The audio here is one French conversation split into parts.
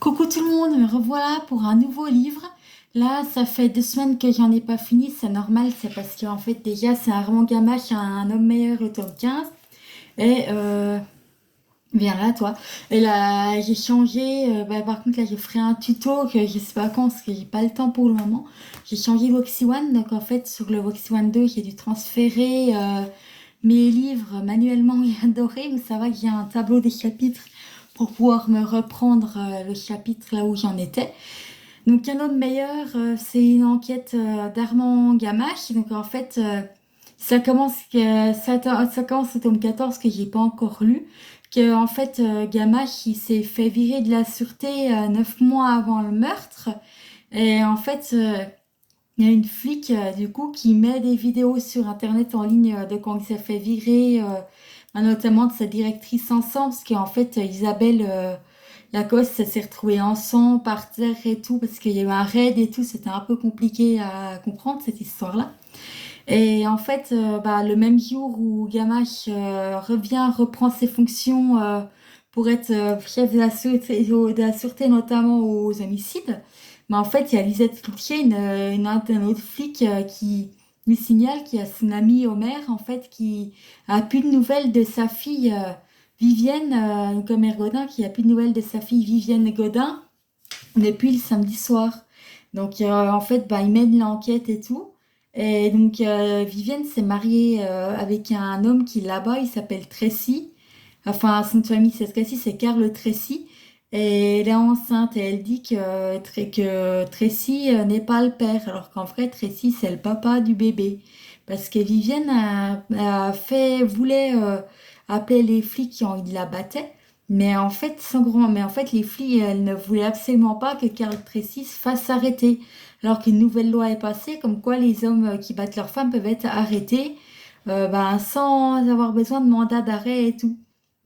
Coucou tout le monde, me revoilà pour un nouveau livre. Là, ça fait 2 semaines que j'en ai pas fini, c'est normal, c'est parce qu'en fait déjà c'est un roman Gamache, un homme meilleur, le tome 15. Et viens là toi. Et là j'ai changé, par contre là je ferai un tuto que je sais pas quand parce que j'ai pas le temps pour le moment. J'ai changé Voxy One, donc en fait sur le Voxy One 2 j'ai dû transférer mes livres manuellement et adorés, mais ça va que j'ai un tableau des chapitres pour pouvoir me reprendre le chapitre là où j'en étais. Donc un homme meilleur, c'est une enquête d'Armand Gamache. Donc en fait, ça commence au tome 14 que j'ai pas encore lu. Que en fait, Gamache, il s'est fait virer de la sûreté 9 mois avant le meurtre. Et en fait, il y a une flic du coup qui met des vidéos sur Internet en ligne de quand il s'est fait virer, notamment de sa directrice ensemble, parce qu'en fait, Isabelle Lacoste, ça s'est retrouvée en sang par terre et tout, parce qu'il y a eu un raid et tout, c'était un peu compliqué à comprendre cette histoire-là. Et en fait, le même jour où Gamache reprend ses fonctions pour être chef de la sûreté, notamment aux homicides, mais en fait, il y a Lisette Cloutier, un autre flic qui lui signale qu'il y a son ami Homer, en fait, qui a plus de nouvelles de sa fille Vivienne, comme Mère Godin, qui a plus de nouvelles de sa fille Vivienne Godin depuis le samedi soir. Donc, en fait, il mène l'enquête et tout. Et donc, Vivienne s'est mariée avec un homme qui, là-bas, il s'appelle Tracy. Enfin, son nom de famille, cette fois-ci, c'est Carl Tracy. Et elle est enceinte et elle dit que Tracy n'est pas le père, alors qu'en vrai, Tracy, c'est le papa du bébé. Parce que Vivienne voulait appeler les flics quand ils la battaient. Mais en fait, les flics, elles ne voulaient absolument pas que Carl Tracy se fasse arrêter. Alors qu'une nouvelle loi est passée, comme quoi les hommes qui battent leurs femmes peuvent être arrêtés sans avoir besoin de mandat d'arrêt et tout.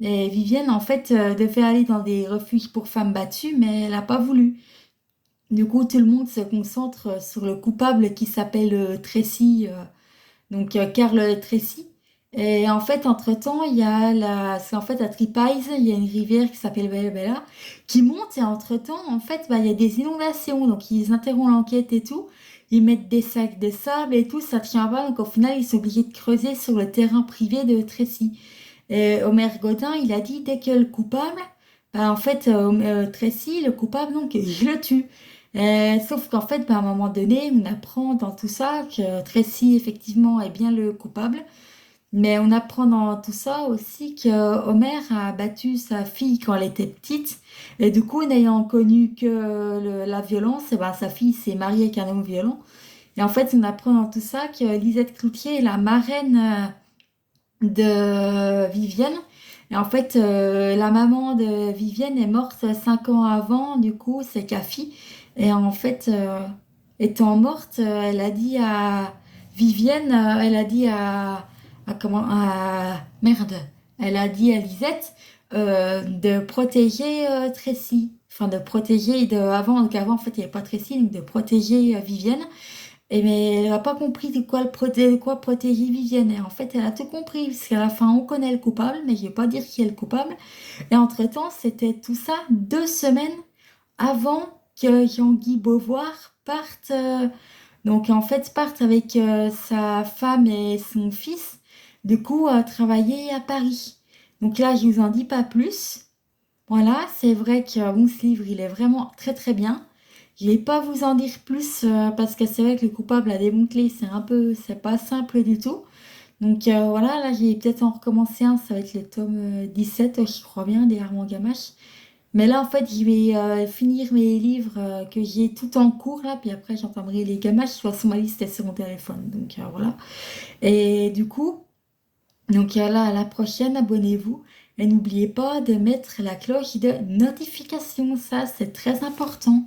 Et Vivienne, en fait, devait aller dans des refuges pour femmes battues, mais elle n'a pas voulu. Du coup, tout le monde se concentre sur le coupable qui s'appelle Tracy, Carl Tracy. Et en fait, entre-temps, il y a c'est en fait à Tripeyes, il y a une rivière qui s'appelle Bella Bella qui monte et entre-temps, en fait, il y a des inondations. Donc, ils interrompent l'enquête et tout. Ils mettent des sacs de sable et tout, ça tient pas. Donc, au final, ils sont obligés de creuser sur le terrain privé de Tracy. Et Homer Godin, il a dit, dès que le coupable, en fait, Tracy, le coupable, donc, je le tue. Sauf qu'en fait, à un moment donné, on apprend dans tout ça que Tracy, effectivement, est bien le coupable. Mais on apprend dans tout ça aussi que Homer a battu sa fille quand elle était petite. Et du coup, n'ayant connu que la violence, sa fille s'est mariée avec un homme violent. Et en fait, on apprend dans tout ça que Lisette Cloutier est la marraine de Vivienne. Et en fait, la maman de Vivienne est morte 5 ans avant, du coup, c'est Cafi. Et en fait, étant morte, elle a dit à Vivienne, elle a dit merde, elle a dit à Lisette de protéger Tracy. Enfin, de protéger, donc avant, en fait, il n'y avait pas Tracy, donc de protéger Vivienne. Et mais elle n'a pas compris de quoi protéger Vivienne. Et en fait, elle a tout compris, parce qu'à la fin, on connaît le coupable, mais je ne vais pas dire qui est le coupable. Et entre-temps, c'était tout ça 2 semaines avant que Jean-Guy Beauvoir parte. Donc, en fait, parte avec sa femme et son fils, du coup, travailler à Paris. Donc là, je ne vous en dis pas plus. Voilà, c'est vrai que bon, ce livre, il est vraiment très très bien. Je vais pas vous en dire plus parce que c'est vrai que le coupable a démantelé, c'est pas simple du tout. Donc voilà, là j'ai peut-être en recommencer un, ça va être le tome 17, je crois bien, des Armand Gamache. Mais là en fait, je vais finir mes livres que j'ai tout en cours là, puis après j'entendrai les Gamache, soit sur ma liste et sur mon téléphone. Donc voilà. Et du coup. Donc là, à la prochaine, abonnez-vous et n'oubliez pas de mettre la cloche de notification, ça c'est très important.